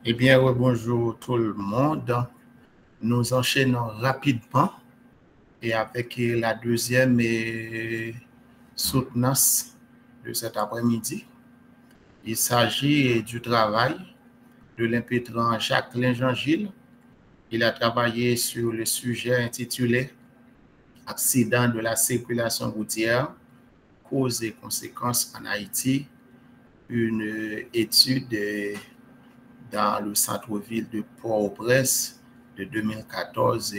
Eh bien, bonjour tout le monde. Nous enchaînons rapidement et avec la deuxième soutenance de cet après-midi. Il s'agit du travail de l'impétrant Jacqueline Jean-Gilles. Il a travaillé sur le sujet intitulé Accident de la circulation routière, causes et conséquences en Haïti, une étude dans le centre-ville de Port-au-Prince de 2014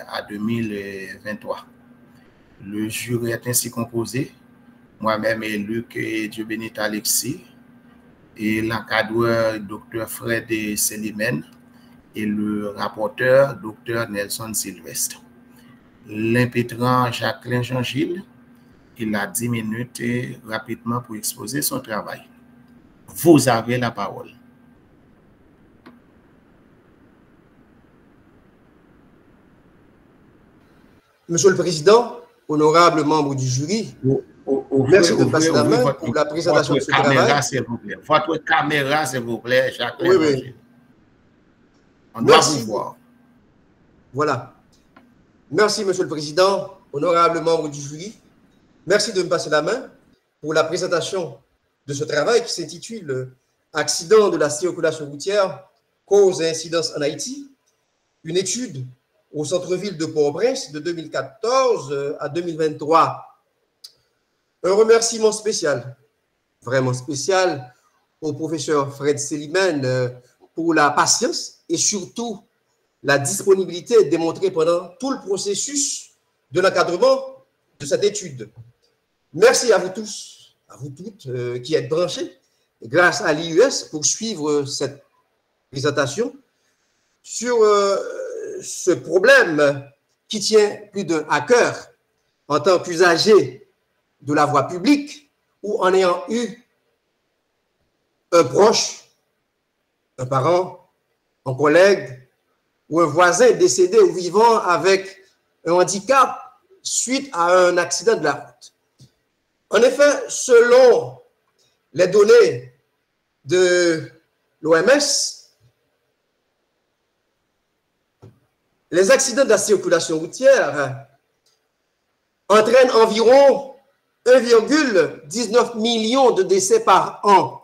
à 2023. Le jury est ainsi composé, moi-même et Luc et Dieu-Bénit Alexis, et l'encadreur Dr. Fred Selimène et le rapporteur Dr. Nelson Sylvestre. L'impétrant Jacqueline Jean-Gilles, il a 10 minutes rapidement pour exposer son travail. Vous avez la parole. Monsieur le Président, honorables membres du jury, merci de me passer la main pour la présentation de ce travail. Votre caméra, s'il vous plaît, Jacqueline. Oui. On doit vous voir. Voilà. Merci, Monsieur le Président, honorables membres du jury. Merci de me passer la main pour la présentation de ce travail qui s'intitule « Accident de la circulation routière, causes et incidences en Haïti », une étude au centre-ville de Port-au-Prince de 2014 à 2023. Un remerciement spécial, vraiment spécial, au professeur Fred Selimène pour la patience et surtout la disponibilité démontrée pendant tout le processus de l'encadrement de cette étude. Merci à vous tous, à vous toutes qui êtes branchés grâce à l'IUS pour suivre cette présentation sur ce problème qui tient plus d'un à cœur en tant qu'usager de la voie publique ou en ayant eu un proche, un parent, un collègue ou un voisin décédé ou vivant avec un handicap suite à un accident de la route. En effet, selon les données de l'OMS, les accidents de la circulation routière entraînent environ 1,19 million de décès par an.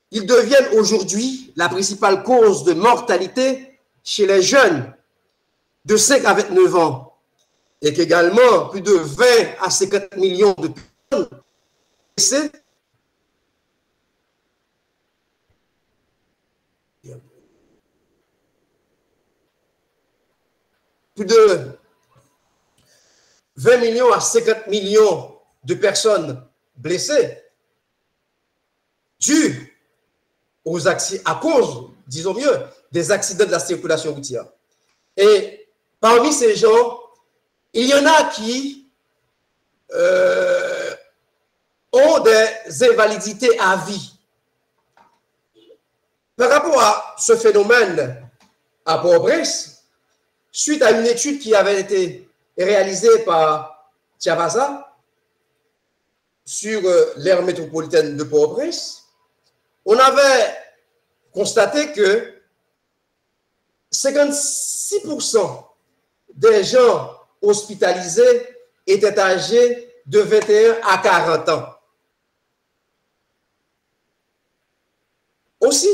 Ils deviennent aujourd'hui la principale cause de mortalité chez les jeunes de 5 à 29 ans et qu'également plus de 20 à 50 millions de personnes décès plus de 20 millions à 50 millions de personnes blessées dues aux accidents, à cause, disons mieux, des accidents de la circulation routière. Et parmi ces gens, il y en a qui ont des invalidités à vie. Par rapport à ce phénomène à Port-au-Prince, suite à une étude qui avait été réalisée par Tiavaza sur l'aire métropolitaine de Port-au-Prince, on avait constaté que 56% des gens hospitalisés étaient âgés de 21 à 40 ans. Aussi,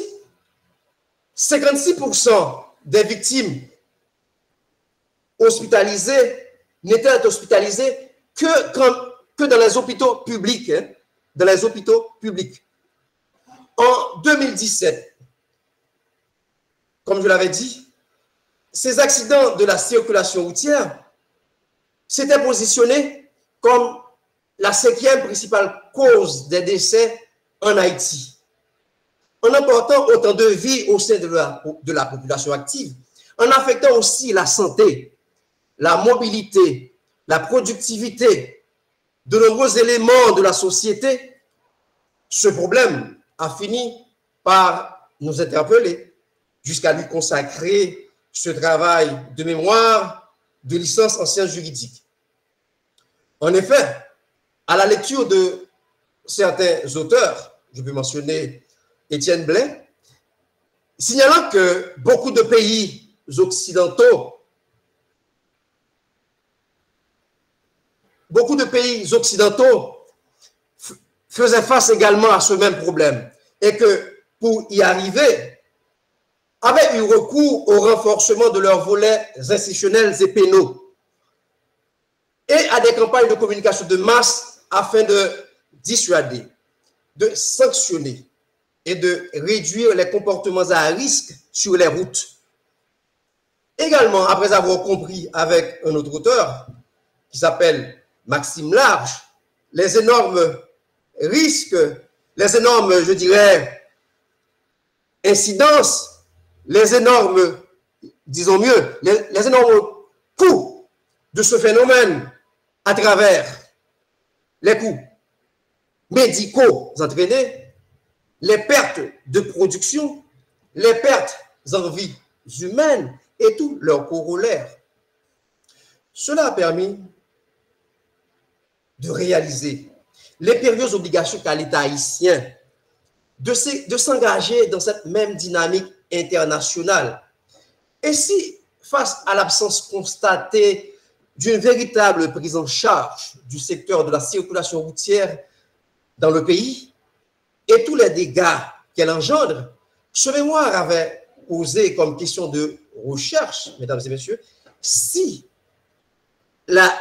56% des victimes hospitalisées n'étaient hospitalisées que dans les hôpitaux publics. Dans les hôpitaux publics. En 2017, comme je l'avais dit, ces accidents de la circulation routière s'étaient positionnés comme la 5e principale cause des décès en Haïti, en emportant autant de vies au sein de la population active, en affectant aussi la santé, la mobilité, la productivité, de nombreux éléments de la société. Ce problème a fini par nous interpeller jusqu'à lui consacrer ce travail de mémoire de licence en sciences juridiques. En effet, à la lecture de certains auteurs, je peux mentionner Étienne Blais, signalant que beaucoup de pays occidentaux faisaient face également à ce même problème et que pour y arriver, avaient eu recours au renforcement de leurs volets institutionnels et pénaux et à des campagnes de communication de masse afin de dissuader, de sanctionner et de réduire les comportements à risque sur les routes. Également, après avoir compris avec un autre auteur qui s'appelle Maxime Large, les énormes risques, les énormes, je dirais, incidences, les énormes, disons mieux, les énormes coûts de ce phénomène à travers les coûts médicaux entraînés, les pertes de production, les pertes en vies humaines et tous leurs corollaires. Cela a permis de réaliser l'impérieuse obligation qu'a l'État haïtien de s'engager dans cette même dynamique internationale. Et si, face à l'absence constatée d'une véritable prise en charge du secteur de la circulation routière dans le pays et tous les dégâts qu'elle engendre, ce mémoire avait posé comme question de recherche, mesdames et messieurs, si la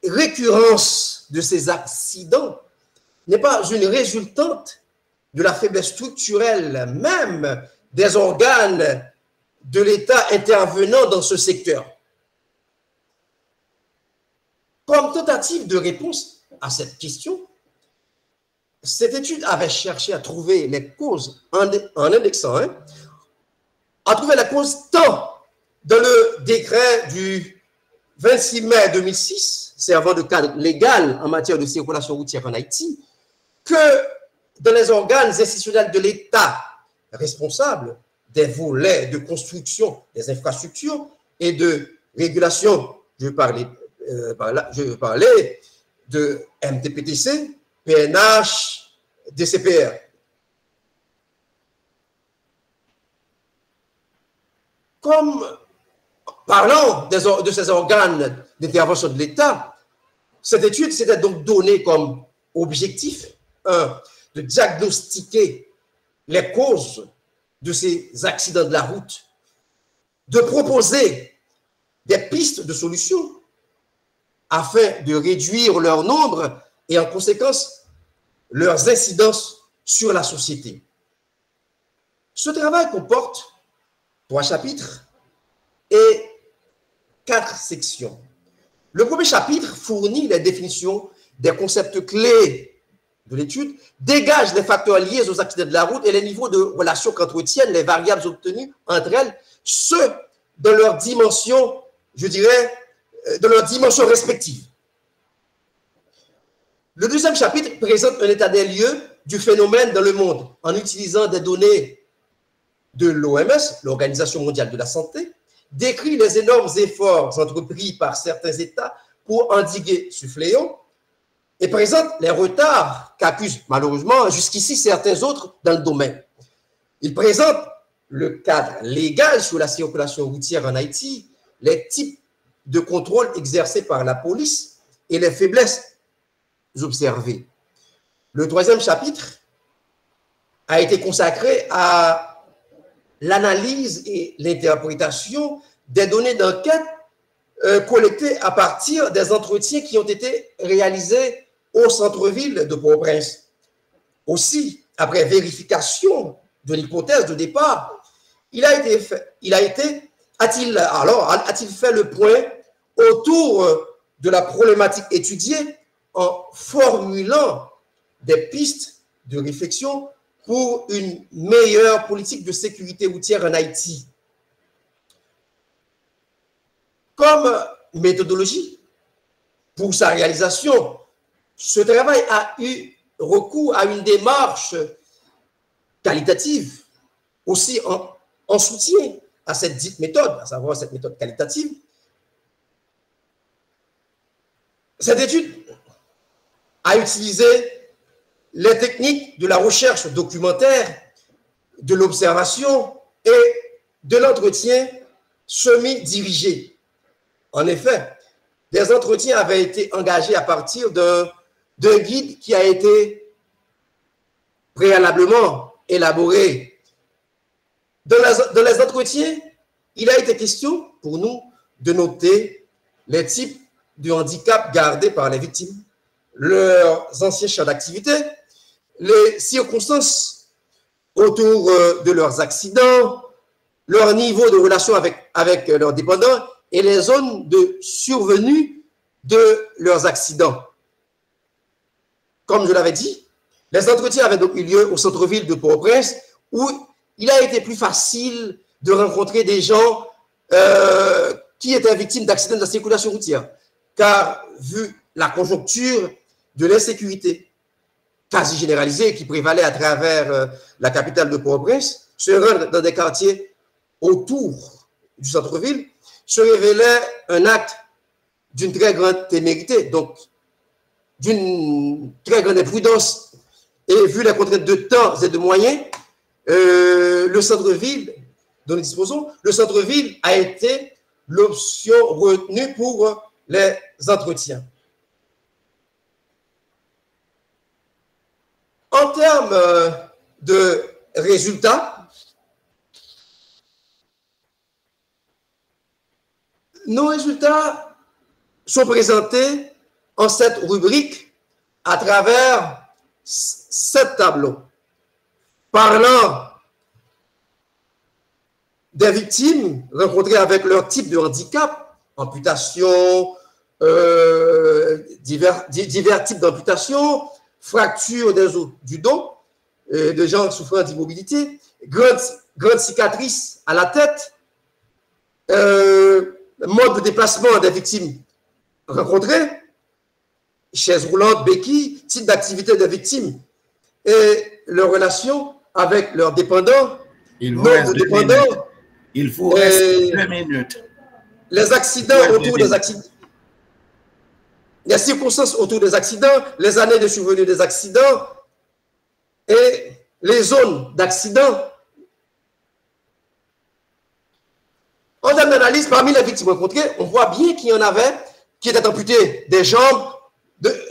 récurrence de ces accidents n'est pas une résultante de la faiblesse structurelle même des organes de l'État intervenant dans ce secteur. Comme tentative de réponse à cette question, cette étude avait cherché à trouver les causes, en indexant, à trouver la cause tant dans le décret du 26 mai 2006, servant de cadre légal en matière de circulation routière en Haïti, que dans les organes institutionnels de l'État responsables des volets de construction des infrastructures et de régulation, je parlais de MTPTC, PNH, DCPR. Comme parlant de ces organes d'intervention de l'État, cette étude s'était donc donnée comme objectif, de diagnostiquer les causes de ces accidents de la route, de proposer des pistes de solutions afin de réduire leur nombre et en conséquence leurs incidences sur la société. Ce travail comporte 3 chapitres et 4 sections. Le premier chapitre fournit les définitions des concepts clés de l'étude, dégage les facteurs liés aux accidents de la route et les niveaux de relations qu'entretiennent les variables obtenues entre elles, ceux de leur dimension, je dirais, de leur dimension respective. Le deuxième chapitre présente un état des lieux du phénomène dans le monde en utilisant des données de l'OMS, l'Organisation mondiale de la santé, décrit les énormes efforts entrepris par certains États pour endiguer ce fléau et présente les retards qu'accusent malheureusement jusqu'ici certains autres dans le domaine. Il présente le cadre légal sur la circulation routière en Haïti, les types de contrôle exercés par la police et les faiblesses observées. Le troisième chapitre a été consacré à l'analyse et l'interprétation des données d'enquête collectées à partir des entretiens qui ont été réalisés au centre-ville de Port-au-Prince. Aussi, après vérification de l'hypothèse de départ, a-t-il fait le point autour de la problématique étudiée en formulant des pistes de réflexion pour une meilleure politique de sécurité routière en Haïti. Comme méthodologie, pour sa réalisation, ce travail a eu recours à une démarche qualitative, aussi en soutien à cette dite méthode, à savoir cette méthode qualitative. Cette étude a utilisé les techniques de la recherche documentaire, de l'observation, et de l'entretien semi-dirigé. En effet, des entretiens avaient été engagés à partir d'un guide qui a été préalablement élaboré. Dans les entretiens, il a été question pour nous de noter les types de handicap gardés par les victimes, leurs anciens champs d'activité, les circonstances autour de leurs accidents, leur niveau de relation avec leurs dépendants et les zones de survenue de leurs accidents. Comme je l'avais dit, les entretiens avaient donc eu lieu au centre-ville de Port-au-Prince, où il a été plus facile de rencontrer des gens qui étaient victimes d'accidents de la circulation routière, car vu la conjoncture de l'insécurité quasi généralisée qui prévalait à travers la capitale de Port-au-Prince, se rendre dans des quartiers autour du centre-ville se révélait un acte d'une très grande témérité, donc d'une très grande imprudence. Et vu les contraintes de temps et de moyens, le centre-ville dont nous disposons, le centre-ville a été l'option retenue pour les entretiens. En termes de résultats, nos résultats sont présentés en cette rubrique à travers 7 tableaux. Parlant des victimes rencontrées avec leur type de handicap, amputation, divers types d'amputation, fracture des os du dos, de gens souffrant d'immobilité, grande cicatrice à la tête, mode de déplacement des victimes rencontrées, chaise roulante, béquille, type d'activité des victimes et leur relation avec leurs dépendants, nombre de dépendants. Il faut rester 2 minutes. Les accidents autour des accidents, les circonstances autour des accidents, les années de survenue des accidents et les zones d'accidents. En termes d'analyse, parmi les victimes rencontrées, on voit bien qu'il y en avait qui étaient amputées des jambes,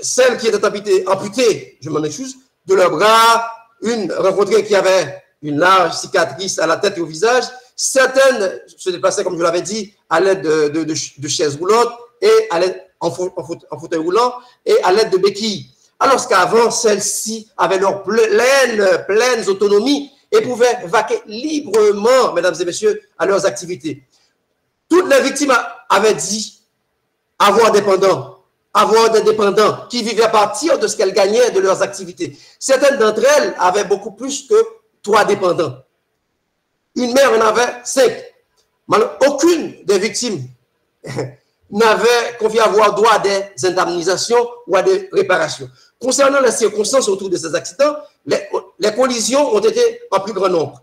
celles qui étaient amputées, je m'en excuse, de leurs bras, une rencontrée qui avait une large cicatrice à la tête et au visage. Certaines se déplaçaient, comme je l'avais dit, à l'aide de chaises roulantes et en fauteuil roulant et à l'aide de béquilles. Alors qu'avant, celles-ci avaient leur pleine autonomie et pouvaient vaquer librement, mesdames et messieurs, à leurs activités. Toutes les victimes avaient dit avoir des dépendants qui vivaient à partir de ce qu'elles gagnaient de leurs activités. Certaines d'entre elles avaient beaucoup plus que 3 dépendants. Une mère en avait 5. Aucune des victimes n'avait confié avoir droit à des indemnisations ou à des réparations. Concernant les circonstances autour de ces accidents, les collisions ont été en plus grand nombre,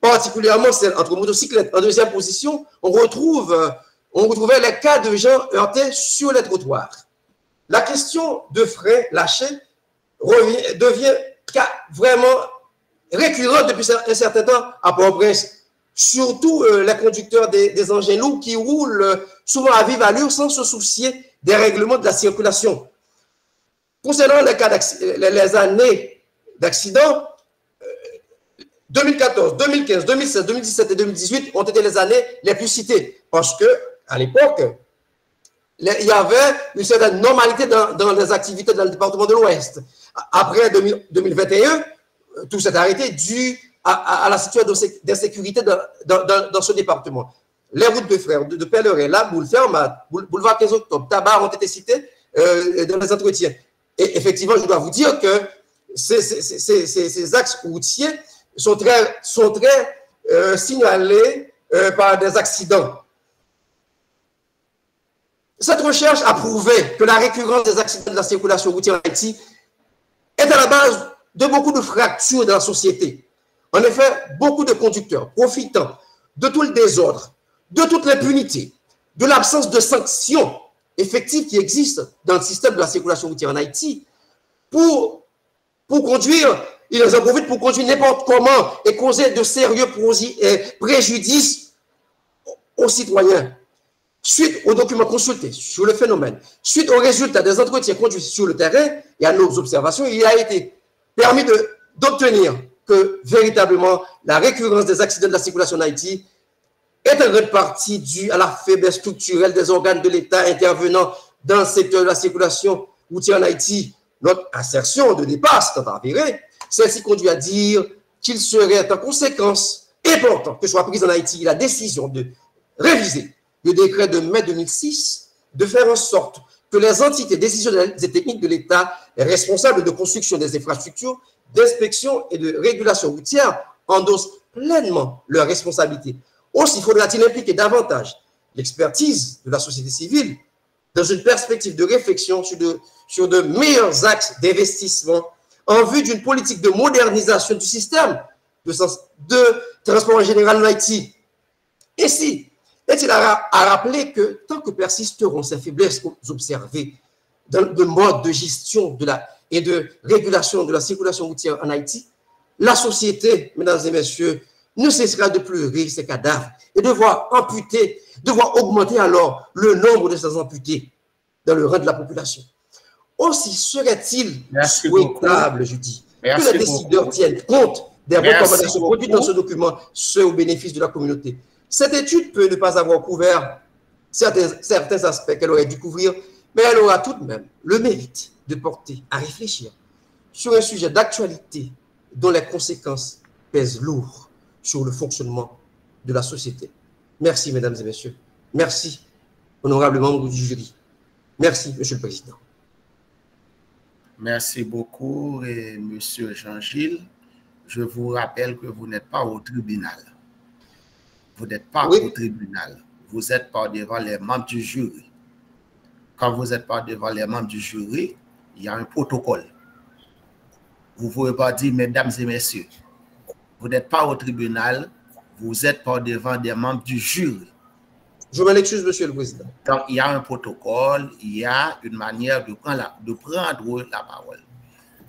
particulièrement celles entre motocyclettes. En deuxième position, on retrouvait les cas de gens heurtés sur les trottoirs. La question de freins lâchés devient vraiment récurrente depuis un certain temps à Port-au-Prince. Surtout les conducteurs des engins lourds qui roulent souvent à vive allure sans se soucier des règlements de la circulation. Concernant les années d'accident, 2014, 2015, 2016, 2017 et 2018 ont été les années les plus citées parce qu'à l'époque, il y avait une certaine normalité dans les activités dans le département de l'Ouest. Après 2021, tout s'est arrêté dû à la situation d'insécurité dans ce département. Les routes de Frères, de Pellerin, La Boule, Fermat, Boulevard 15 octobre, Tabar ont été cités dans les entretiens. Et effectivement, je dois vous dire que ces axes routiers sont très signalés par des accidents. Cette recherche a prouvé que la récurrence des accidents de la circulation routière en Haïti est à la base de beaucoup de fractures dans la société. En effet, beaucoup de conducteurs profitant de tout le désordre, de toute l'impunité, de l'absence de sanctions effectives qui existent dans le système de la circulation routière en Haïti pour conduire ils en profitent pour conduire n'importe comment et causer de sérieux préjudices aux citoyens. Suite aux documents consultés sur le phénomène, suite aux résultats des entretiens conduits sur le terrain et à nos observations, il a été permis d'obtenir que véritablement la récurrence des accidents de la circulation en Haïti est en grande partie due à la faiblesse structurelle des organes de l'État intervenant dans le secteur de la circulation routière en Haïti. Notre assertion de départ, c'est avéré, celle-ci conduit à dire qu'il serait en conséquence important que soit prise en Haïti la décision de réviser le décret de mai 2006, de faire en sorte que les entités décisionnelles et techniques de l'État responsables de construction des infrastructures, d'inspection et de régulation routière endossent pleinement leurs responsabilités. Aussi faudra-t-il impliquer davantage l'expertise de la société civile dans une perspective de réflexion sur de meilleurs axes d'investissement en vue d'une politique de modernisation du système de transport en général en Haïti. Ainsi, est-il à rappeler que tant que persisteront ces faiblesses observées dans le mode de gestion et de régulation de la circulation routière en Haïti, la société, mesdames et messieurs, ne cessera de pleurer ses cadavres et devoir augmenter alors le nombre de ces amputés dans le rang de la population. Aussi serait-il souhaitable, je dis, que les décideurs tiennent compte des recommandations produites dans ce document, ce au bénéfice de la communauté. Cette étude peut ne pas avoir couvert certains aspects qu'elle aurait dû couvrir, mais elle aura tout de même le mérite de porter à réfléchir sur un sujet d'actualité dont les conséquences pèsent lourd sur le fonctionnement de la société. Merci, mesdames et messieurs. Merci, honorables membres du jury. Merci, Monsieur le Président. Merci beaucoup, Monsieur Jean-Gilles. Je vous rappelle que vous n'êtes pas au tribunal. Vous n'êtes pas au tribunal. Vous êtes pas devant les membres du jury. Quand vous n'êtes pas devant les membres du jury, il y a un protocole. Vous ne pouvez pas dire, mesdames et messieurs, vous n'êtes pas au tribunal, vous êtes pas devant des membres du jury. Je m'en excuse, Monsieur le Président. Donc, il y a un protocole, il y a une manière de prendre la parole.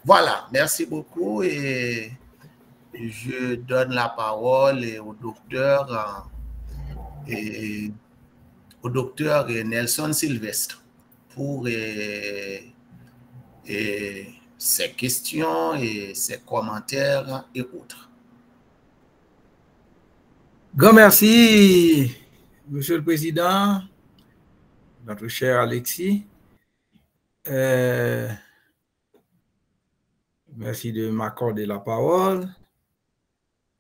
Voilà, merci beaucoup et je donne la parole au docteur Nelson Sylvestre pour ses questions et ses commentaires et autres. Grand merci, Monsieur le Président, notre cher Alexis. Merci de m'accorder la parole.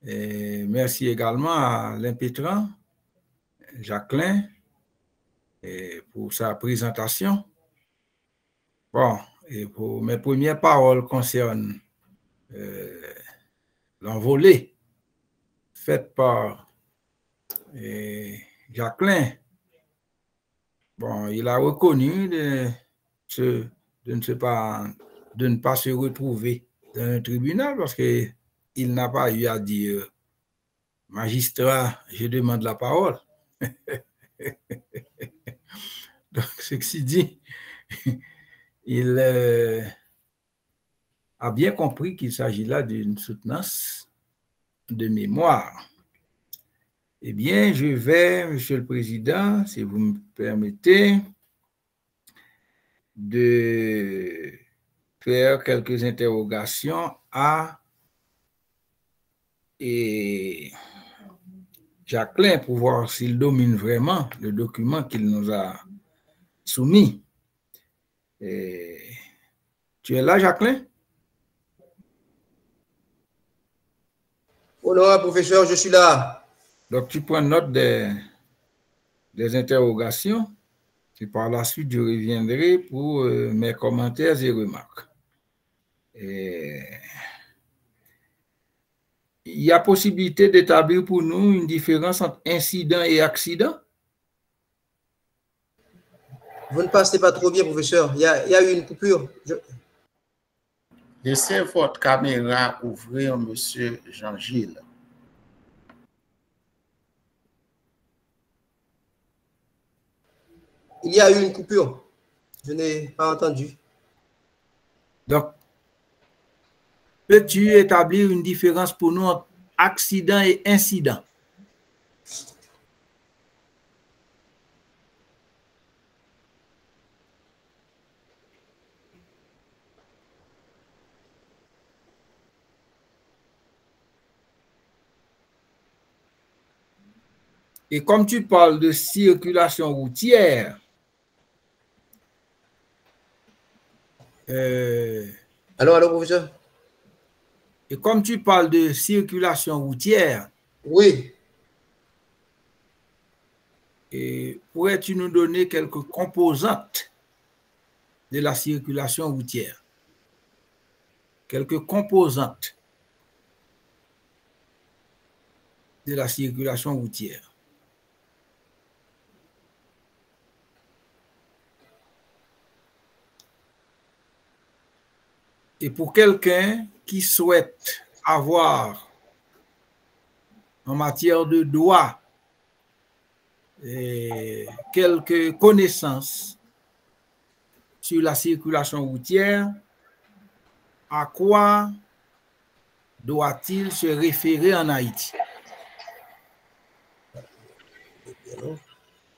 Et merci également à l'impétrant, Jacqueline, pour sa présentation. Bon, et pour mes premières paroles concernent l'envolée faite par Jacqueline. Bon, il a reconnu de ne pas se retrouver dans un tribunal parce qu'il n'a pas eu à dire magistrat, je demande la parole. Donc, ceci dit, il a bien compris qu'il s'agit là d'une soutenance de mémoire. Eh bien, je vais, Monsieur le Président, si vous me permettez, de faire quelques interrogations à Jacqueline pour voir s'il domine vraiment le document qu'il nous a soumis. Tu es là, Jacqueline? Honorable professeur, je suis là. Donc, tu prends note des interrogations. Et par la suite, je reviendrai pour mes commentaires et remarques. Il y a possibilité d'établir pour nous une différence entre incident et accident? Vous ne passez pas trop bien, professeur. Il y a eu une coupure. Laissez votre caméra ouvrir, Monsieur Jean-Gilles. Il y a eu une coupure. Je n'ai pas entendu. Donc, Peux-tu établir une différence pour nous entre accident et incident? Et comme tu parles de circulation routière, Allô, professeur? et comme tu parles de circulation routière, Oui. et pourrais-tu nous donner quelques composantes de la circulation routière? Quelques composantes de la circulation routière. Et pour quelqu'un qui souhaite avoir en matière de droit quelques connaissances sur la circulation routière, à quoi doit-il se référer en Haïti?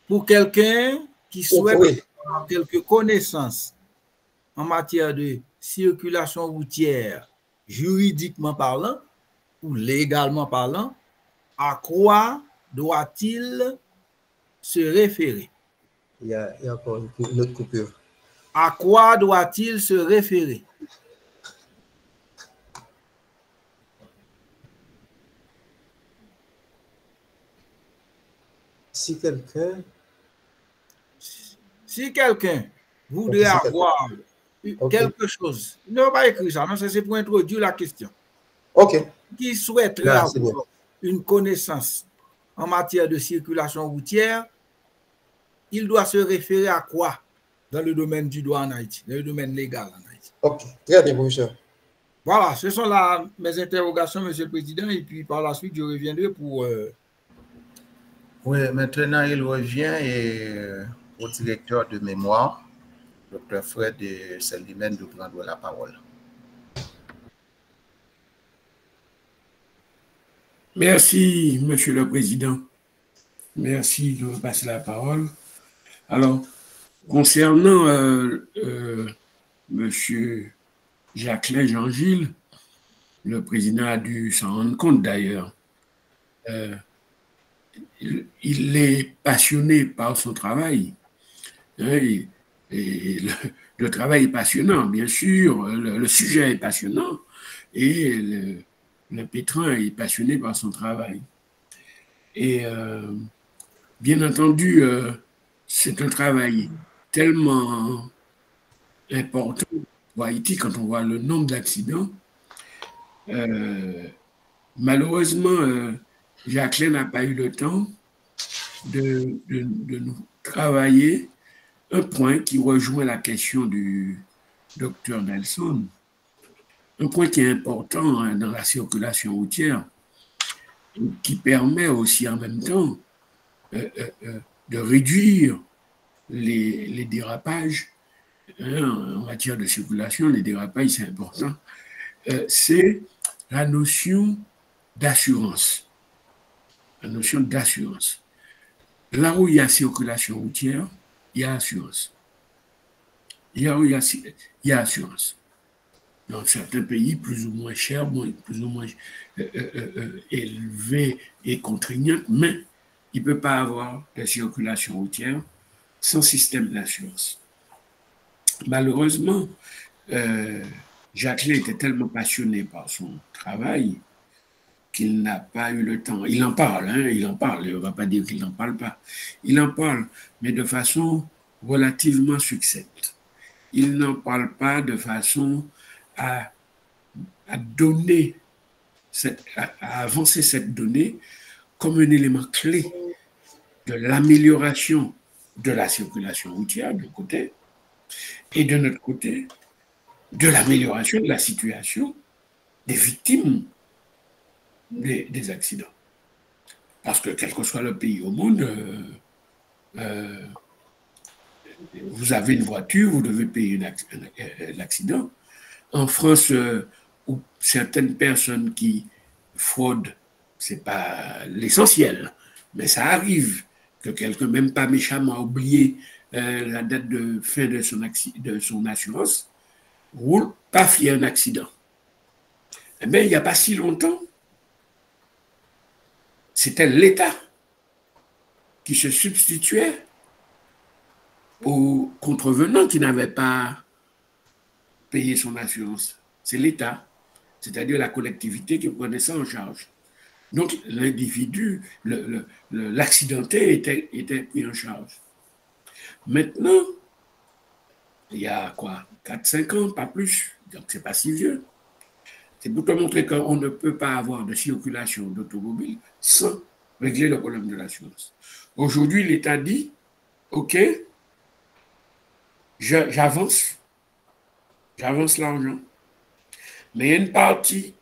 Pour quelqu'un qui souhaite avoir quelques connaissances en matière de circulation routière, juridiquement parlant ou légalement parlant, à quoi doit-il se référer? Il y a encore une autre coupure. À quoi doit-il se référer? Si quelqu'un voudrait avoir quelque chose, il ne va pas écrire ça, non, c'est pour introduire la question. OK. Qui souhaiterait avoir une connaissance en matière de circulation routière, il doit se référer à quoi dans le domaine du droit en Haïti, dans le domaine légal en Haïti? OK, très bien, professeur. Voilà, ce sont là mes interrogations, Monsieur le Président, et puis par la suite, je reviendrai pour... Oui, maintenant, il revient au directeur de mémoire, Dr. Fred Selimène, de prendre la parole. Merci, Monsieur le Président. Merci de me passer la parole. Alors, concernant Monsieur Jacqueline Jean-Gilles, le président a dû s'en rendre compte d'ailleurs. Il est passionné par son travail. Et le travail est passionnant, bien sûr. Le sujet est passionnant. Et le pétrin est passionné par son travail. Et bien entendu, c'est un travail tellement important pour Haïti quand on voit le nombre d'accidents. Malheureusement, Jacqueline n'a pas eu le temps de nous travailler un point qui rejoint la question du docteur Nelson, un point qui est important dans la circulation routière, qui permet aussi en même temps de réduire les dérapages. En matière de circulation, les dérapages, c'est important. C'est la notion d'assurance. La notion d'assurance. Là où il y a circulation routière, il y a assurance. Là où il y a assurance. Dans certains pays, plus ou moins chers, plus ou moins élevés et contraignantes, mais il ne peut pas avoir de circulation routière sans système d'assurance. Malheureusement, Jacqueline était tellement passionné par son travail qu'il n'a pas eu le temps. Il en parle, on ne va pas dire qu'il n'en parle pas. Il en parle, mais de façon relativement succincte. Il n'en parle pas de façon à donner, à avancer cette donnée comme un élément clé de l'amélioration de la circulation routière d'un côté, et de notre côté, de l'amélioration de la situation des victimes des accidents. Parce que quel que soit le pays au monde, vous avez une voiture, vous devez payer l'accident. En France, ou certaines personnes qui fraudent, c'est pas l'essentiel, mais ça arrive que quelqu'un, même pas méchamment, a oublié la date de fin de son assurance, roule, paf, il y a un accident. Eh bien, il n'y a pas si longtemps, c'était l'État qui se substituait aux contrevenants qui n'avaient pas payé son assurance. C'est l'État, c'est-à-dire la collectivité qui prenait ça en charge. Donc, l'individu, l'accidenté était pris en charge. Maintenant, il y a quoi, 4-5 ans, pas plus, donc c'est pas si vieux. C'est pour te montrer qu'on ne peut pas avoir de circulation d'automobile sans régler le problème de l'assurance. Aujourd'hui, l'État dit, OK, j'avance l'argent, mais il y a une partie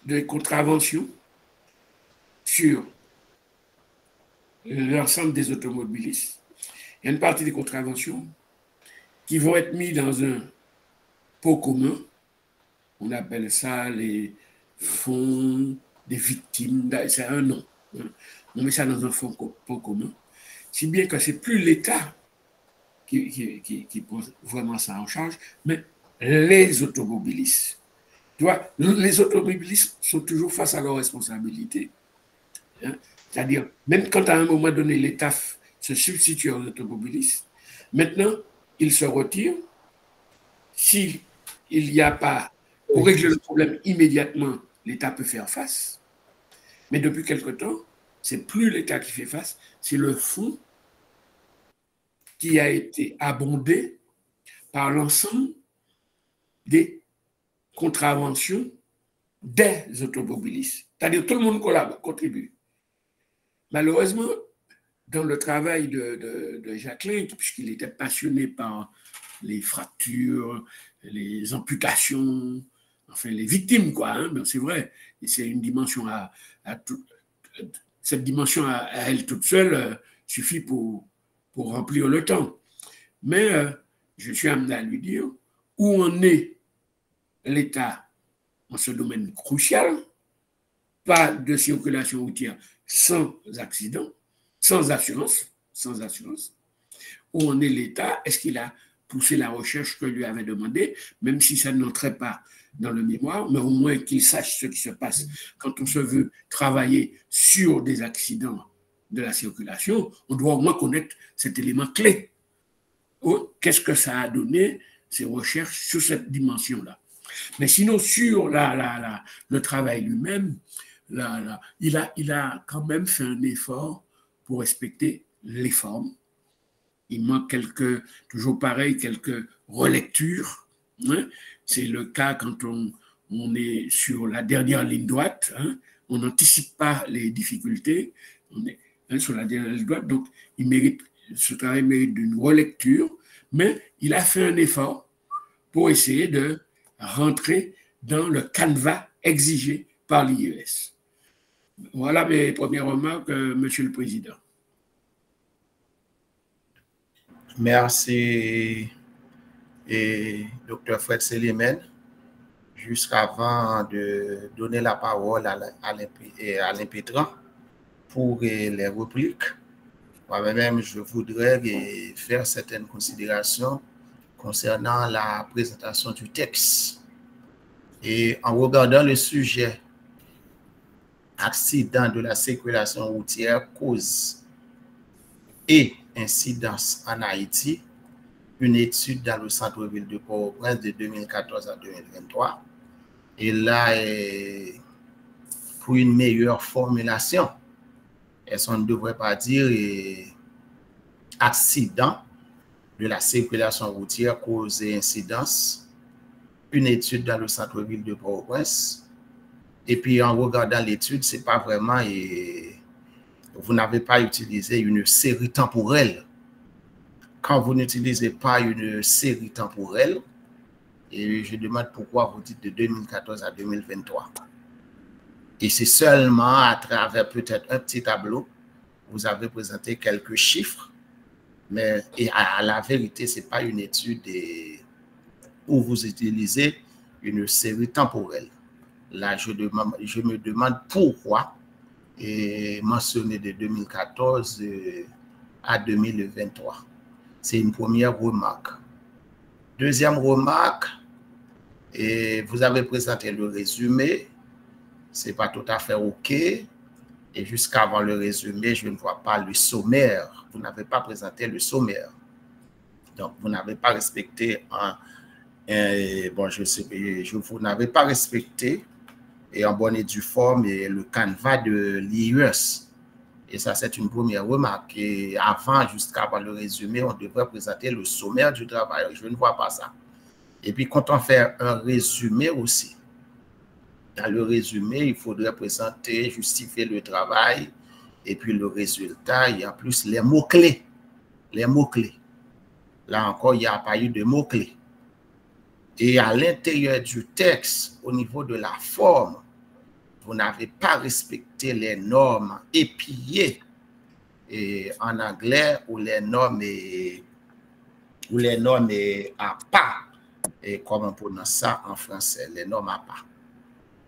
de contravention sur l'ensemble des automobilistes. Il y a une partie des contraventions qui vont être mises dans un pot commun. On appelle ça les fonds des victimes. C'est un nom. On met ça dans un pot commun. Si bien que ce n'est plus l'État qui prend vraiment ça en charge, mais les automobilistes. Tu vois, les automobilistes sont toujours face à leurs responsabilités. C'est-à-dire, même quand à un moment donné, l'État se substitue aux automobilistes, maintenant, il se retire. S'il n'y a pas, pour régler le problème immédiatement, l'État peut faire face. Mais depuis quelque temps, ce n'est plus l'État qui fait face, c'est le fonds qui a été abondé par l'ensemble des contraventions des automobilistes. C'est-à-dire tout le monde contribue. Malheureusement, dans le travail de Jacqueline, puisqu'il était passionné par les fractures, les amputations, enfin les victimes, quoi. Ben c'est vrai, c'est une dimension cette dimension à elle toute seule suffit pour remplir le temps. Mais je suis amené à lui dire où en est l'État en ce domaine crucial, pas de circulation routière sans accident, sans assurance, où en est l'État, est-ce qu'il a poussé la recherche que lui avait demandé, même si ça n'entrait pas dans le mémoire, mais au moins qu'il sache ce qui se passe quand on se veut travailler sur des accidents de la circulation, on doit au moins connaître cet élément clé. Qu'est-ce que ça a donné, ces recherches sur cette dimension-là. Mais sinon, sur le travail lui-même, il a quand même fait un effort pour respecter les formes. Il manque toujours pareil, quelques relectures. Hein. C'est le cas quand on est sur la dernière ligne droite. Hein. On n'anticipe pas les difficultés. On est sur la dernière ligne droite. Donc, ce travail mérite d'une relecture. Mais il a fait un effort pour essayer de rentrer dans le canevas exigé par l'IES. Voilà mes premières remarques, Monsieur le Président. Merci, Dr. Fred Sélimène. Jusqu'avant de donner la parole à Alain Pétran pour les répliques, moi-même, je voudrais faire certaines considérations concernant la présentation du texte. Et en regardant le sujet accident de la circulation routière, cause et incidence en Haïti, une étude dans le centre-ville de Port-au-Prince de 2014 à 2023. Et là, pour une meilleure formulation, est-ce qu'on ne devrait pas dire accident de la circulation routière, cause et incidence, une étude dans le centre-ville de Port-au-Prince. Et puis, en regardant l'étude, c'est pas vraiment, vous n'avez pas utilisé une série temporelle. Quand vous n'utilisez pas une série temporelle, et je demande pourquoi vous dites de 2014 à 2023. Et c'est seulement à travers peut-être un petit tableau, vous avez présenté quelques chiffres, mais à la vérité, ce n'est pas une étude où vous utilisez une série temporelle. Là, je me demande pourquoi mentionner de 2014 à 2023. C'est une première remarque. Deuxième remarque, vous avez présenté le résumé. Ce n'est pas tout à fait OK. Et jusqu'avant le résumé, je ne vois pas le sommaire. Vous n'avez pas présenté le sommaire. Donc, vous n'avez pas respecté vous n'avez pas respecté et en bonne et due forme le canevas de l'IUS. Et ça, c'est une première remarque. Et avant, jusqu'avant le résumé, on devrait présenter le sommaire du travail. Je ne vois pas ça. Et puis, quand on fait un résumé aussi, dans le résumé, il faudrait présenter, justifier le travail. Et puis, le résultat, il y a plus les mots-clés. Les mots-clés. Là encore, il n'y a pas eu de mots-clés. Et à l'intérieur du texte, au niveau de la forme, vous n'avez pas respecté les normes EPIA en anglais ou les normes APA, et comme on prononce ça en français, les normes APA.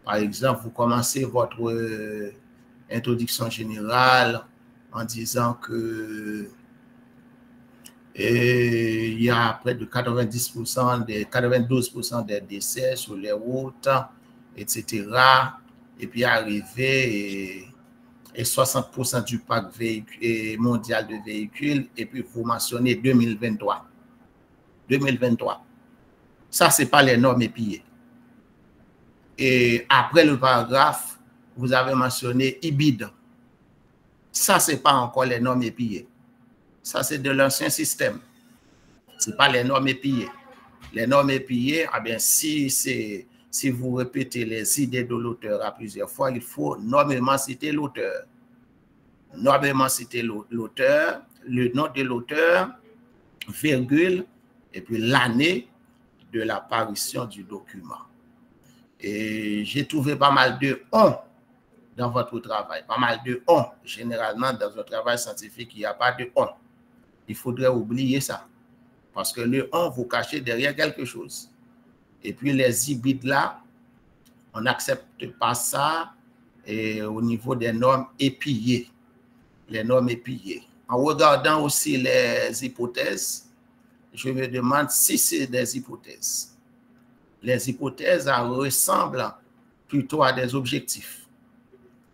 Par exemple, vous commencez votre introduction générale en disant que il y a près de 92% des décès sur les routes, etc. Et puis arrivé et 60% du parc mondial de véhicules, et puis vous mentionnez 2023. 2023. Ça, ce n'est pas les normes EPIA. Et après le paragraphe, vous avez mentionné IBID. Ça, ce n'est pas encore les normes EPIA. Ça, c'est de l'ancien système. Ce n'est pas les normes EPIA. Les normes EPIA, eh bien, si vous répétez les idées de l'auteur à plusieurs fois, il faut normalement citer l'auteur. Normalement citer l'auteur, le nom de l'auteur, virgule, et puis l'année de l'apparition du document. Et j'ai trouvé pas mal de « on » dans votre travail. Pas mal de « on ». Généralement, dans un travail scientifique, il n'y a pas de « on ». Il faudrait oublier ça. Parce que le « on », vous cachez derrière quelque chose. Et puis les IBID là, on n'accepte pas ça au niveau des normes EPIA. Les normes EPIA. En regardant aussi les hypothèses, je me demande si c'est des hypothèses. Les hypothèses ressemblent plutôt à des objectifs.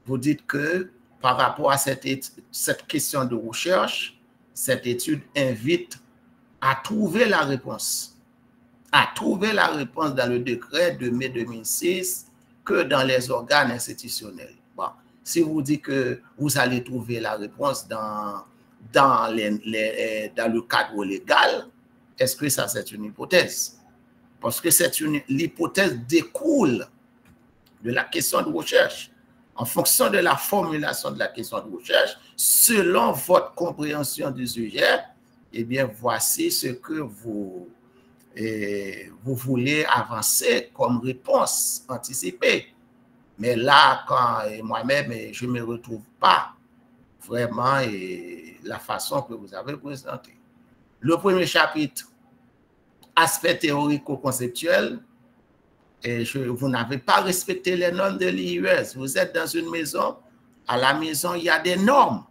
Vous dites que par rapport à cette question de recherche, cette étude invite à trouver la réponse. À trouver la réponse dans le décret de mai 2006 que dans les organes institutionnels. Bon, si vous dites que vous allez trouver la réponse dans le cadre légal, est-ce que ça, c'est une hypothèse? Parce que l'hypothèse découle de la question de recherche. En fonction de la formulation de la question de recherche, selon votre compréhension du sujet, eh bien, voici ce que vous voulez avancer comme réponse anticipée. Mais là, quand moi-même, je ne me retrouve pas vraiment la façon que vous avez présentée. Le premier chapitre, aspect théorico-conceptuel, vous n'avez pas respecté les normes de l'IUS. Vous êtes dans une maison, à la maison, il y a des normes.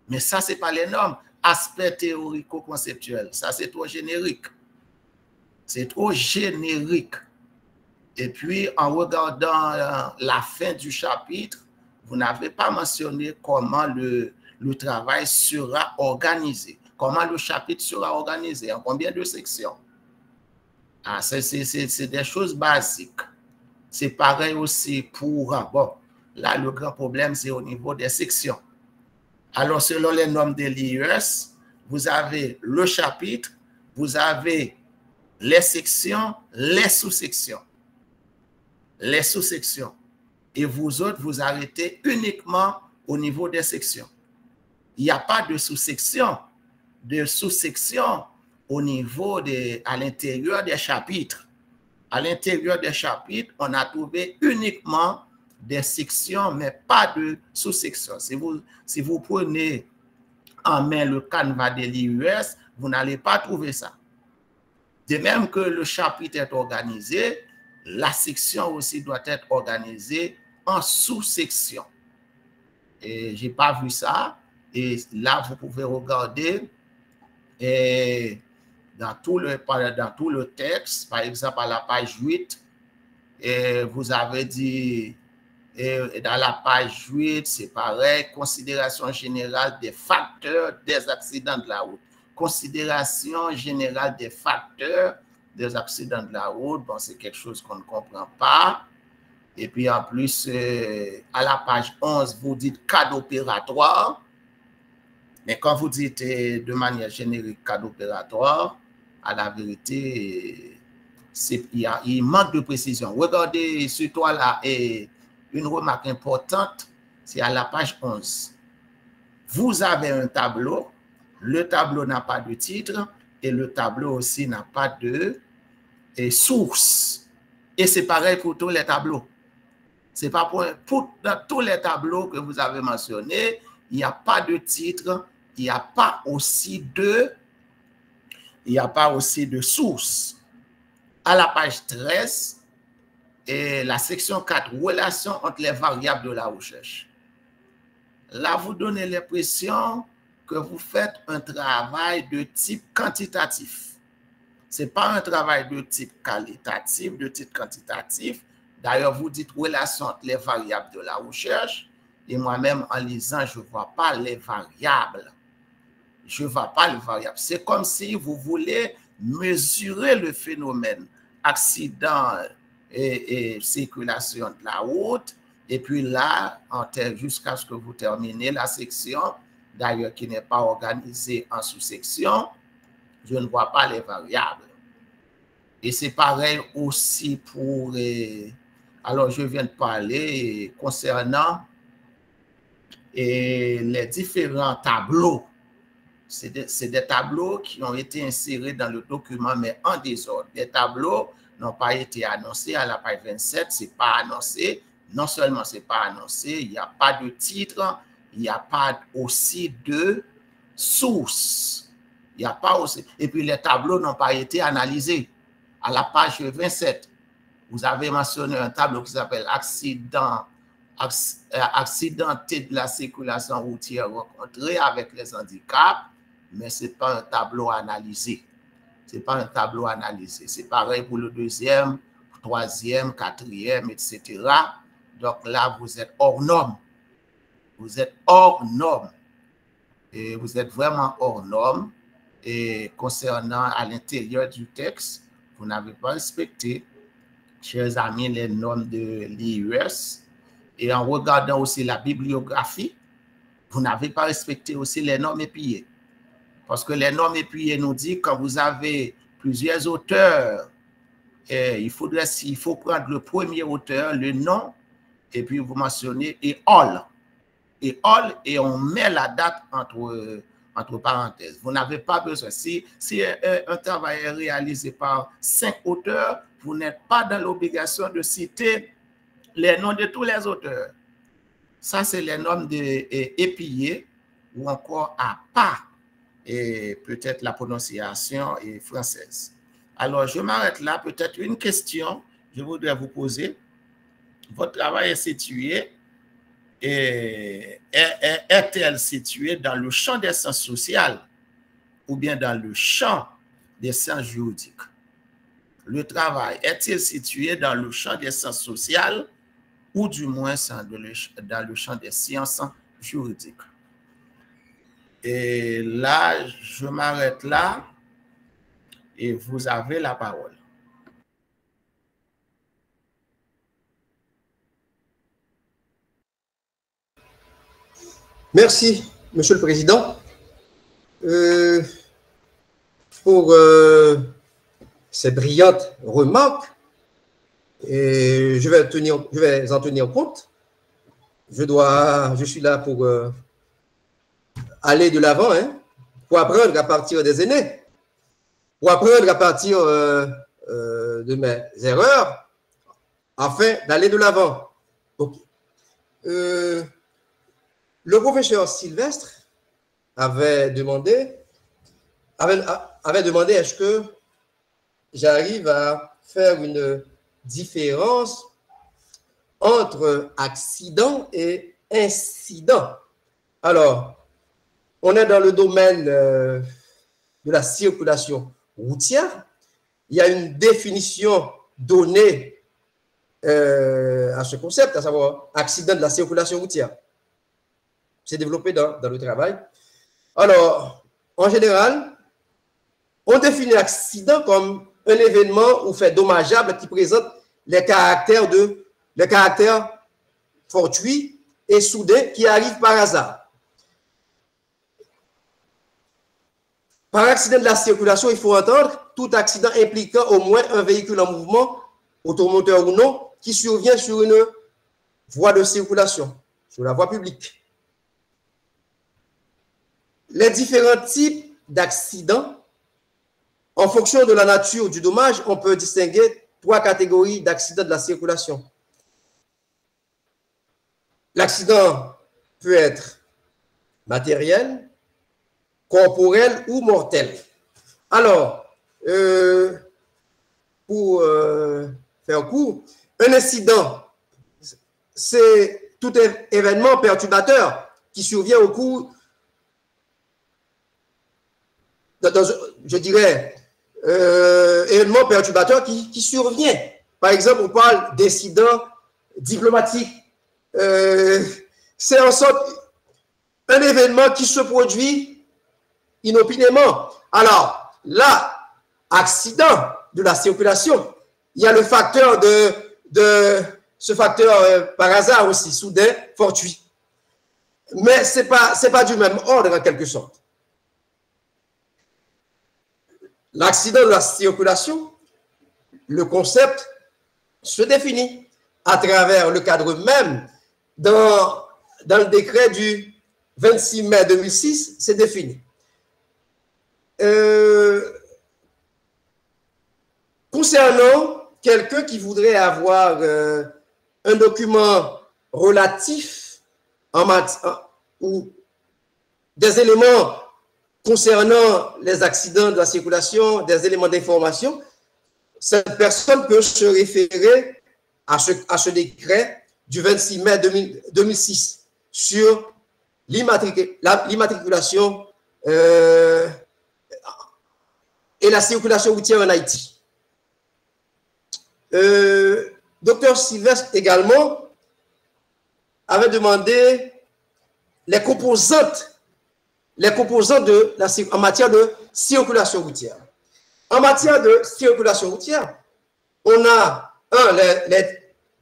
Mais ça, ce n'est pas les normes. Aspect théorico-conceptuel, ça, c'est trop générique. C'est trop générique. Et puis, en regardant la fin du chapitre, vous n'avez pas mentionné comment le travail sera organisé. Comment le chapitre sera organisé, en combien de sections. Ah, c'est des choses basiques. C'est pareil aussi pour... Bon, là, le grand problème, c'est au niveau des sections. Alors, selon les normes de l'IUS, vous avez le chapitre, vous avez les sections, les sous-sections. Les sous-sections. Et vous autres, vous arrêtez uniquement au niveau des sections. Il n'y a pas de sous-section. Au niveau à l'intérieur des chapitres. À l'intérieur des chapitres, on a trouvé uniquement des sections, mais pas de sous-sections. Si vous prenez en main le canevas de l'IUS, vous n'allez pas trouver ça. De même que le chapitre est organisé, la section aussi doit être organisée en sous-sections. Et je n'ai pas vu ça. Et là, vous pouvez regarder dans tout le texte, par exemple, à la page 8, et vous avez dit, et dans la page 8, c'est pareil, considération générale des facteurs des accidents de la route. Considération générale des facteurs des accidents de la route, bon, c'est quelque chose qu'on ne comprend pas. Et puis en plus, à la page 11, vous dites cas opératoire. Mais quand vous dites de manière générique cas opératoire, à la vérité, il manque de précision. Regardez surtout là, une remarque importante, c'est à la page 11. Vous avez un tableau, le tableau n'a pas de titre et le tableau aussi n'a pas de source. Et c'est pareil pour tous les tableaux. C'est pas pour dans tous les tableaux que vous avez mentionnés, il n'y a pas de titre, il n'y a pas aussi de source. À la page 13, et la section 4, relations entre les variables de la recherche. Là, vous donnez l'impression que vous faites un travail de type quantitatif. Ce n'est pas un travail de type qualitatif, de type quantitatif. D'ailleurs, vous dites relations entre les variables de la recherche. Et moi-même, en lisant, je ne vois pas les variables. Je ne vois pas les variables. C'est comme si vous voulez mesurer le phénomène accident et circulation de la route. Et puis là, jusqu'à ce que vous terminez la section, d'ailleurs qui n'est pas organisée en sous-section, je ne vois pas les variables. Et c'est pareil aussi pour... alors, je viens de parler concernant les différents tableaux. C'est des tableaux qui ont été insérés dans le document, mais en désordre. Les tableaux n'ont pas été annoncés à la page 27, ce n'est pas annoncé. Non seulement ce n'est pas annoncé, il n'y a pas de titre, il n'y a pas aussi de source. Il n'y a pas aussi. Et puis les tableaux n'ont pas été analysés. À la page 27, vous avez mentionné un tableau qui s'appelle accidenté de la circulation routière rencontrée avec les handicaps, mais ce n'est pas un tableau analysé. Ce n'est pas un tableau analysé. C'est pareil pour le deuxième, troisième, quatrième, etc. Donc là, vous êtes hors norme. Vous êtes hors norme. Et vous êtes vraiment hors norme. Et concernant à l'intérieur du texte, vous n'avez pas respecté, chers amis, les normes de l'IUS. Et en regardant aussi la bibliographie, vous n'avez pas respecté aussi les normes épillées. Parce que les normes épillées nous disent que quand vous avez plusieurs auteurs, il faut prendre le premier auteur, le nom, et puis vous mentionnez et all. Et all, et on met la date entre parenthèses. Vous n'avez pas besoin. Si un travail est réalisé par 5 auteurs, vous n'êtes pas dans l'obligation de citer les noms de tous les auteurs. Ça, c'est les normes épillées ou encore à pas, et peut-être la prononciation est française. Alors, je m'arrête là. Peut-être une question que je voudrais vous poser. Votre travail est situé, est-elle située dans le champ des sciences sociales ou bien dans le champ des sciences juridiques? Le travail est-il situé dans le champ des sciences sociales ou du moins dans le champ des sciences juridiques? Et là, je m'arrête là et vous avez la parole. Merci, Monsieur le Président, pour ces brillantes remarques. Et je vais en tenir compte. Je suis là pour aller de l'avant, hein, pour apprendre à partir des aînés, pour apprendre à partir de mes erreurs, afin d'aller de l'avant. Okay. Le professeur Sylvestre avait demandé est-ce que j'arrive à faire une différence entre accident et incident. Alors, on est dans le domaine de la circulation routière. Il y a une définition donnée à ce concept, à savoir accident de la circulation routière. C'est développé dans le travail. Alors, en général, on définit l'accident comme un événement ou fait dommageable qui présente les caractères fortuits et soudains qui arrivent par hasard. Par accident de la circulation, il faut entendre tout accident impliquant au moins un véhicule en mouvement, automoteur ou non, qui survient sur une voie de circulation, sur la voie publique. Les différents types d'accidents, en fonction de la nature du dommage, on peut distinguer 3 catégories d'accidents de la circulation. L'accident peut être matériel, corporel ou mortel. Alors, pour faire court, un incident, c'est tout événement perturbateur qui survient au cours, je dirais, événement perturbateur qui survient. Par exemple, on parle d'incident diplomatique. C'est en sorte un événement qui se produit inopinément. Alors, là, accident de la circulation, il y a le facteur ce facteur par hasard aussi, soudain, fortuit. Mais ce n'est pas du même ordre en quelque sorte. L'accident de la circulation, le concept se définit à travers le cadre même dans le décret du 26 mai 2006, c'est défini. Concernant quelqu'un qui voudrait avoir un document relatif ou des éléments concernant les accidents de la circulation, des éléments d'information, cette personne peut se référer à ce décret du 26 mai 2006 sur l'immatriculation et la circulation routière en Haïti. Docteur Sylvestre également avait demandé les composantes en matière de circulation routière. En matière de circulation routière, on a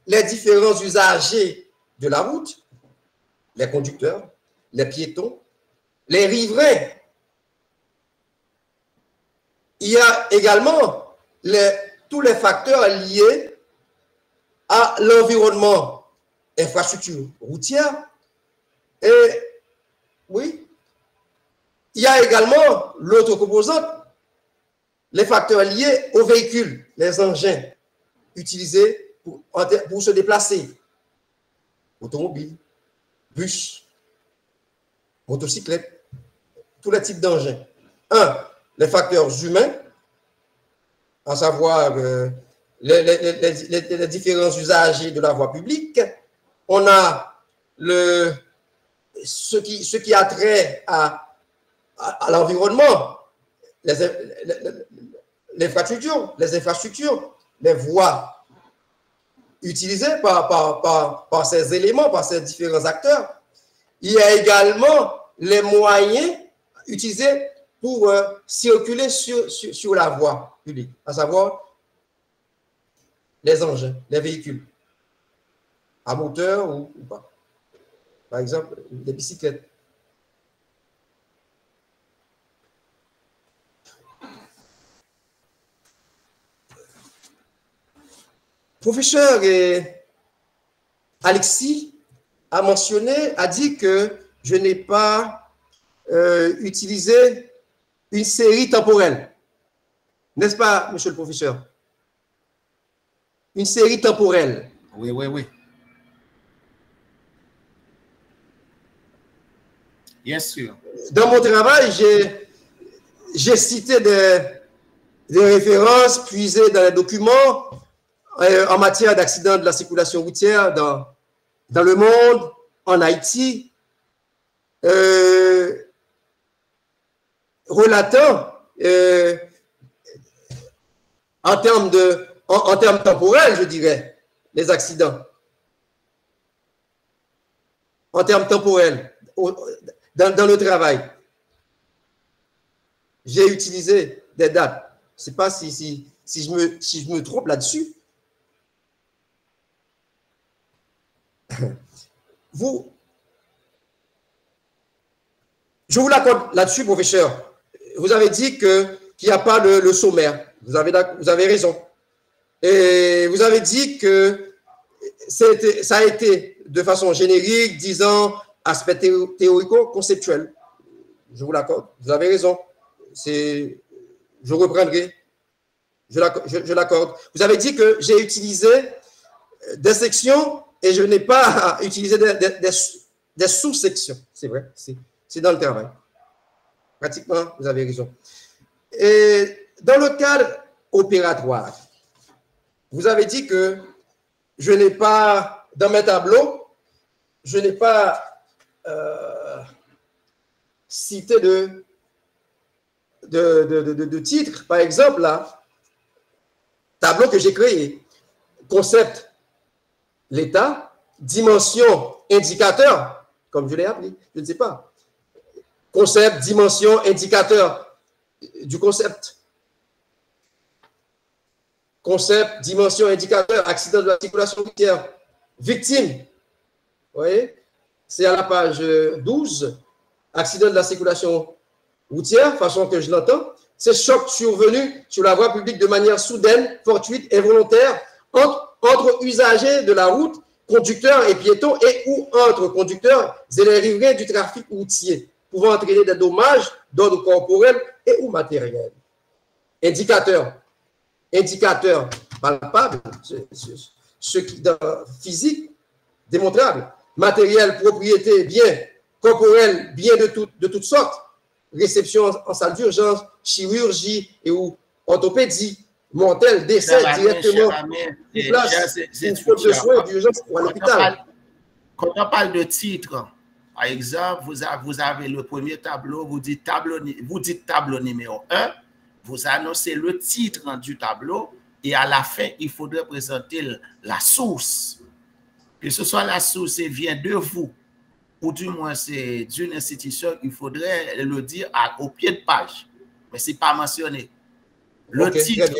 les différents usagers de la route, les conducteurs, les piétons, les riverains. Il y a également tous les facteurs liés à l'environnement, infrastructure routière. Et oui, il y a également l'autre composante, les facteurs liés aux véhicules, les engins utilisés pour se déplacer. Automobile, bus, motocyclette, tous les types d'engins. Les facteurs humains, à savoir les différents usagers de la voie publique. On a ce qui a trait à l'environnement, les infrastructures, les voies utilisées par ces éléments, par ces différents acteurs. Il y a également les moyens utilisés pour circuler sur la voie publique, à savoir les engins, les véhicules, à moteur ou pas. Par exemple, les bicyclettes. Professeur Alexis a dit que je n'ai pas utilisé une série temporelle. N'est-ce pas, monsieur le professeur? Une série temporelle. Oui. Bien sûr. Dans mon travail, j'ai cité des références puisées dans les documents en matière d'accidents de la circulation routière dans le monde, en Haïti, relatant en termes temporels, je dirais, les accidents. En termes temporels, dans le travail. J'ai utilisé des dates. Je ne sais pas si je me trompe là-dessus. Je vous l'accorde là-dessus, professeur. Vous avez dit qu'il n'y a pas le sommaire. Vous avez raison. Et vous avez dit que ça a été de façon générique, disant aspect théorico-conceptuel. Je vous l'accorde. Vous avez raison. Je reprendrai. Je l'accorde. Vous avez dit que j'ai utilisé des sections et je n'ai pas utilisé des sous-sections. C'est vrai. C'est dans le travail. Pratiquement, vous avez raison. Et dans le cadre opératoire, vous avez dit que je n'ai pas, dans mes tableaux, je n'ai pas cité de titre. Par exemple, là, tableau que j'ai créé, concept, l'état, dimension, indicateur, comme je l'ai appelé, je ne sais pas. Concept, dimension, indicateur du concept. Concept, dimension, indicateur, accident de la circulation routière. Victime, vous voyez, c'est à la page 12, accident de la circulation routière, façon que je l'entends, c'est choc survenu sur la voie publique de manière soudaine, fortuite et volontaire entre usagers de la route, conducteurs et piétons et ou entre conducteurs et les riverains du trafic routier, pouvant entraîner des dommages d'ordre corporel et ou matériel. Indicateur palpable, ce qui physique, démontrable, matériel, propriété, bien, corporel, bien de toutes sortes, réception en salle d'urgence, chirurgie et ou orthopédie, mortel, décès directement sur place, faute de soins d'urgence ou à l'hôpital. Quand on parle de titre, par exemple, vous avez le premier tableau, vous dites tableau numéro 1, vous annoncez le titre du tableau et à la fin, il faudrait présenter la source. Que ce soit la source et vient de vous, ou du moins c'est d'une institution, il faudrait le dire au pied de page. Mais ce n'est pas mentionné. Le titre,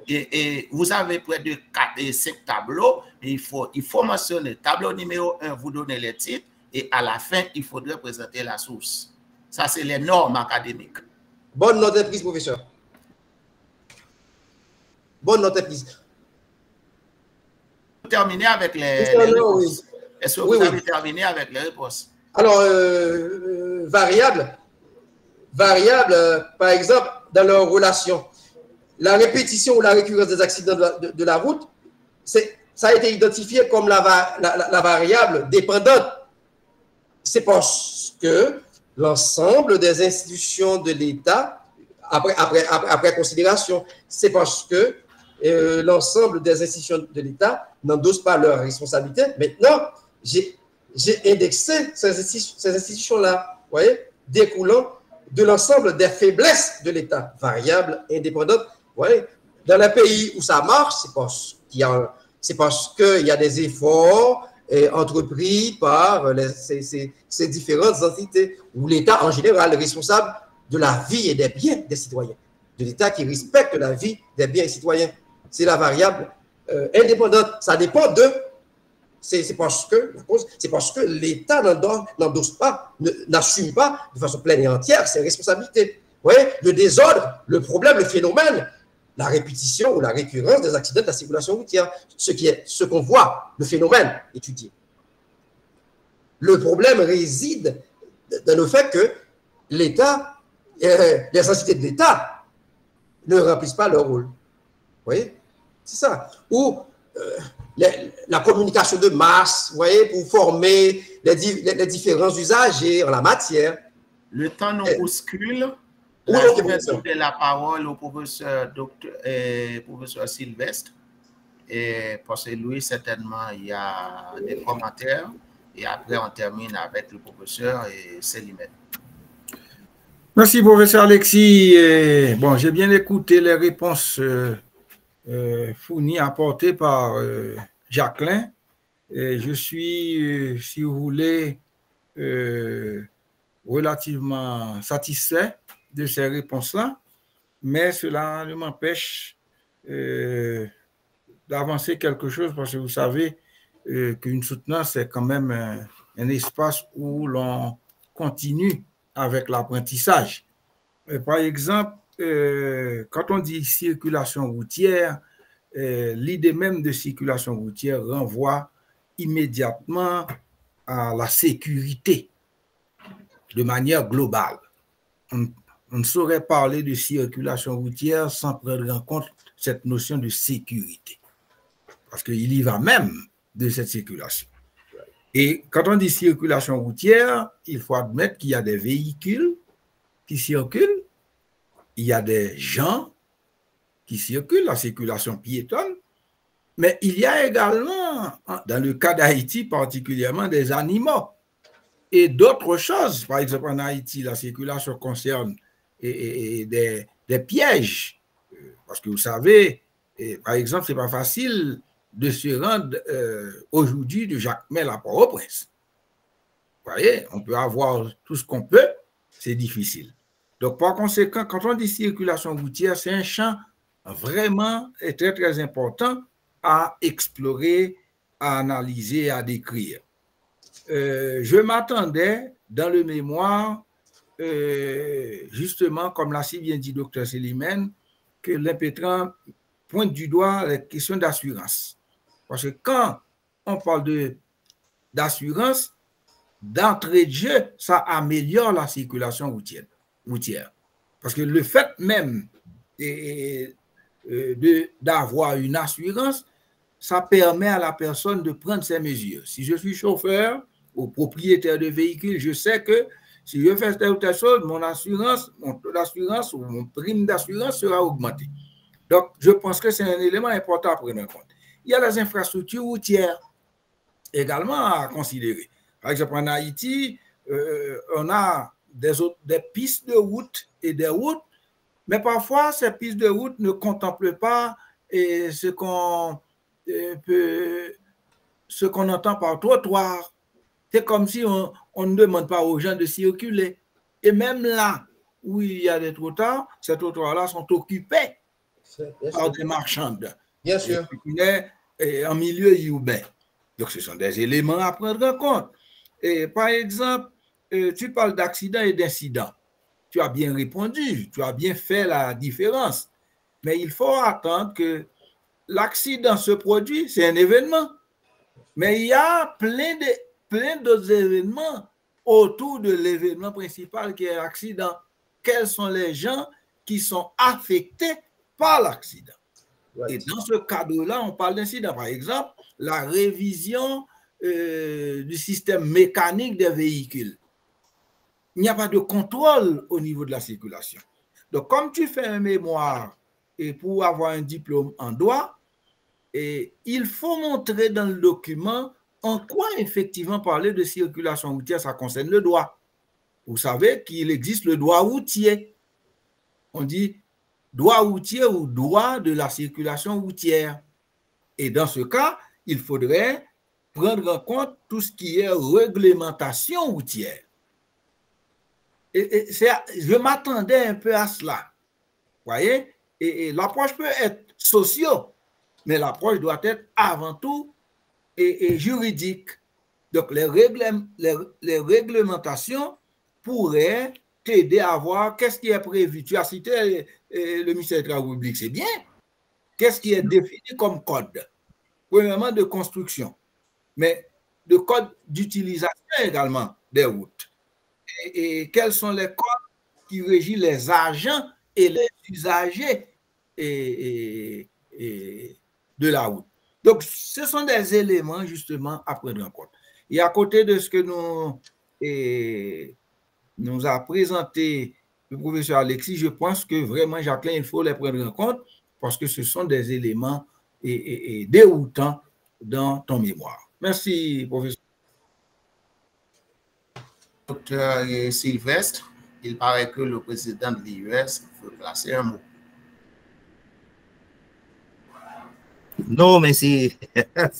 et vous avez près de 4 et 5 tableaux, et il faut mentionner tableau numéro 1, vous donnez les titres, et à la fin, il faudrait présenter la source. Ça, c'est les normes académiques. Bonne note prise, professeur. Bonne note prise. Terminer avec les réponses. Est-ce que vous avez terminé avec les réponses? Alors, variable, par exemple, dans leur relation, la répétition ou la récurrence des accidents de la route, ça a été identifié comme la variable dépendante. C'est parce que l'ensemble des institutions de l'État, après considération, c'est parce que l'ensemble des institutions de l'État n'endossent pas leurs responsabilités. Maintenant, j'ai indexé ces institutions-là, vous voyez, découlant de l'ensemble des faiblesses de l'État, variables, indépendantes. Vous voyez, dans les pays où ça marche, c'est parce qu'il y a des efforts entrepris par ces différentes entités, où l'État en général est responsable de la vie et des biens des citoyens, de l'État qui respecte la vie des biens des citoyens. C'est la variable indépendante. Ça dépend de... C'est parce que l'État n'endosse pas, n'assume pas de façon pleine et entière ses responsabilités. Vous voyez, le désordre, le problème, le phénomène, la répétition ou la récurrence des accidents de la circulation routière, ce qu'on voit, le phénomène étudié. Le problème réside dans le fait que l'État, les entités de l'État ne remplissent pas leur rôle. Vous voyez, c'est ça. Ou la communication de masse, vous voyez, pour former les différents usagers en la matière. Le temps nous bouscule. Je vais donner la parole au professeur Sylvestre. Et parce que Louis, certainement, il y a des commentaires. Et après, on termine avec le professeur et Célimène. Merci, professeur Alexis. Bon, j'ai bien écouté les réponses fournies, apportées par Jacqueline. Et je suis, si vous voulez, relativement satisfait de ces réponses-là, mais cela ne m'empêche d'avancer quelque chose parce que vous savez qu'une soutenance, c'est quand même un espace où l'on continue avec l'apprentissage. Par exemple, quand on dit circulation routière, l'idée même de circulation routière renvoie immédiatement à la sécurité de manière globale. On ne saurait parler de circulation routière sans prendre en compte cette notion de sécurité, parce qu'il y va même de cette circulation. Et quand on dit circulation routière, il faut admettre qu'il y a des véhicules qui circulent, il y a des gens qui circulent, la circulation piétonne, mais il y a également, dans le cas d'Haïti particulièrement, des animaux et d'autres choses. Par exemple, en Haïti, la circulation concerne des pièges, parce que vous savez, par exemple, ce n'est pas facile de se rendre aujourd'hui de Jacmel à Port-au-Prince. Vous voyez, on peut avoir tout ce qu'on peut, c'est difficile. Donc, par conséquent, quand on dit circulation routière, c'est un champ vraiment très, très important à explorer, à analyser, à décrire. Je m'attendais dans le mémoire, justement, comme l'a si bien dit Dr. Célimène, que l'impétrant pointe du doigt les questions d'assurance. Parce que quand on parle d'assurance, d'entrée de jeu, ça améliore la circulation routière. Parce que le fait même d'avoir une assurance, ça permet à la personne de prendre ses mesures. Si je suis chauffeur ou propriétaire de véhicule, je sais que si je fais telle ou telle chose, mon assurance, mon taux d'assurance ou mon prime d'assurance sera augmenté. Donc, je pense que c'est un élément important à prendre en compte. Il y a les infrastructures routières également à considérer. Par exemple, en Haïti, on a des pistes de route et des routes, mais parfois, ces pistes de route ne contemplent pas ce qu'on entend par trottoir. C'est comme si on ne demande pas aux gens de circuler. Et même là où il y a des trottoirs, ces trottoirs-là sont occupés par des marchandes. Bien sûr. En milieu urbain. Donc, ce sont des éléments à prendre en compte. Et par exemple, tu parles d'accident et d'incident. Tu as bien répondu, tu as bien fait la différence. Mais il faut attendre que l'accident se produit, c'est un événement. Mais il y a plein d'autres événements autour de l'événement principal qui est l'accident. Quels sont les gens qui sont affectés par l'accident? Ouais. Et dans ce cadre-là, on parle d'incident. Par exemple, la révision du système mécanique des véhicules. Il n'y a pas de contrôle au niveau de la circulation. Donc, comme tu fais un mémoire et pour avoir un diplôme en droit, il faut montrer dans le document en quoi effectivement parler de circulation routière, ça concerne le droit. Vous savez qu'il existe le droit routier. On dit droit routier ou droit de la circulation routière. Et dans ce cas, il faudrait prendre en compte tout ce qui est réglementation routière. Je m'attendais un peu à cela. Vous voyez? Et l'approche peut être socio, mais l'approche doit être avant tout juridique. Donc, les réglementations pourraient t'aider à voir qu'est-ce qui est prévu. Tu as cité le ministère des Travaux publics, c'est bien. Qu'est-ce qui est défini comme code? Premièrement, de construction, mais de code d'utilisation également des routes. Et quels sont les codes qui régissent les agents et les usagers de la route. Donc, ce sont des éléments justement à prendre en compte. Et à côté de ce que nous a présenté le professeur Alexis, je pense que vraiment, Jacqueline, il faut les prendre en compte parce que ce sont des éléments et déroutant dans ton mémoire. Merci, professeur. Docteur Sylvestre, il paraît que le président de l'IUS veut placer un mot. Non, mais c'est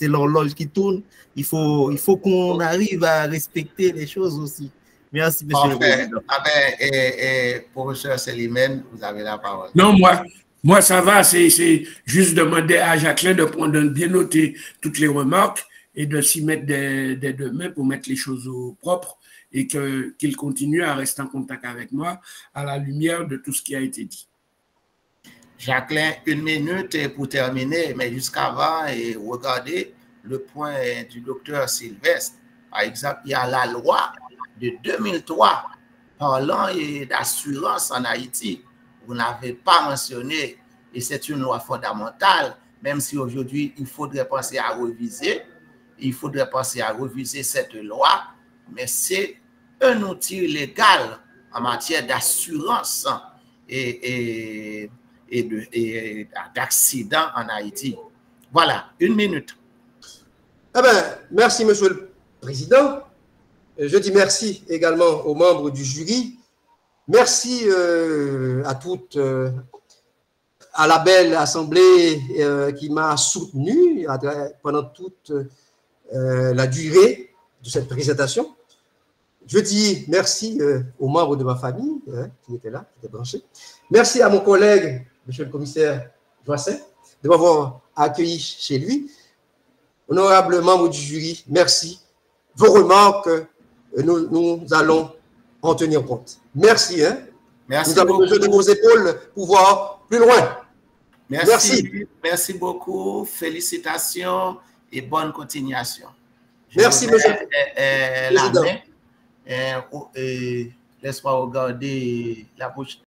l'horloge qui tourne. Il faut qu'on arrive à respecter les choses aussi. Merci, monsieur le président. Ah ben, professeur Célimène, vous avez la parole. Non, moi ça va, c'est juste demander à Jacqueline de bien noter toutes les remarques et de s'y mettre des deux mains pour mettre les choses au propre et qu'il continue à rester en contact avec moi à la lumière de tout ce qui a été dit. Jacqueline, 1 minute pour terminer, mais jusqu'avant, regardez le point du docteur Sylvestre. Par exemple, il y a la loi de 2003 parlant d'assurance en Haïti. Vous n'avez pas mentionné, et c'est une loi fondamentale, même si aujourd'hui, il faudrait penser à réviser. Il faudrait penser à réviser cette loi, mais c'est un outil légal en matière d'assurance et d'accidents en Haïti. Voilà, 1 minute. Ah ben, merci, monsieur le président. Je dis merci également aux membres du jury. Merci à toutes, à la belle assemblée qui m'a soutenu pendant toute la durée de cette présentation. Je dis merci aux membres de ma famille qui étaient là, qui étaient branchés. Merci à mon collègue, monsieur le commissaire Joassin, de m'avoir accueilli chez lui. Honorables membres du jury, merci. Vos remarques, nous allons en tenir compte. Merci. Merci nous avons besoin de vos épaules pour voir plus loin. Merci beaucoup. Félicitations et bonne continuation. Merci, monsieur le président. Laisse-moi regarder la bouche.